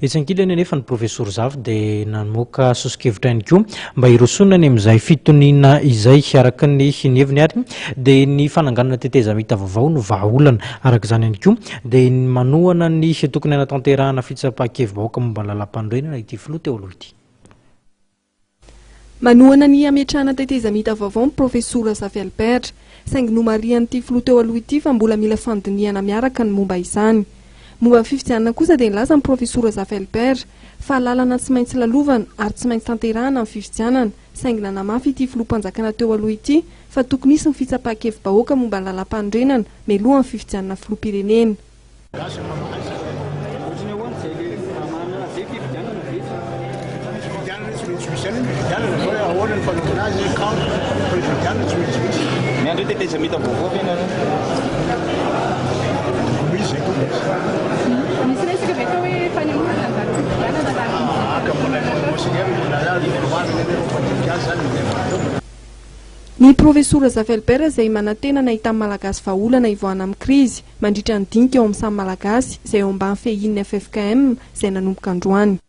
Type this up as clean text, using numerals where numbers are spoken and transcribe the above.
Etsankilany nefa ny profesora Zafy dia namoaka sosokevitra ihany koa mba hirosonany amin'izay fitoniana izay araka ny heviny ary dia ny fananganana tetezamita vaovao no vahaolana araka izany ihany koa dia ny manohana ny tokony hanatanterahana fitsam-kevi-bahoaka momba ny lalam-panorenana ity filoha teo aloha ity. Manohana ny hametrahana tetezamita vaovao ny profesora Zafy Albert saingy nomarian'ity filoha teo aloha ity fa mbola mila fandiniana miaraka ny momba izany. Momba fitoniana kosa dia nilaza ny profesora Zafy Albert fa lalana tsy maintsy lalovana ary tsy maintsy tanterahana ny fitoniana saingy nanamafy ity filoham-panjakana teo aloha ity fa tokony hisy ny fitsam-kevi-bahoaka momba ny lalam-panorenana mialoha ny fitoniana filoha-pirenena. Tetezamita vaovao ny profesora Zafy Albert izay manantena nahitany malagasy vahaolana ivoahana amin'ny krizy mandritra ny dinika eo amin'ny samy malagasy izay eo ambany fehin'ny FFKM izay nanomboka androany.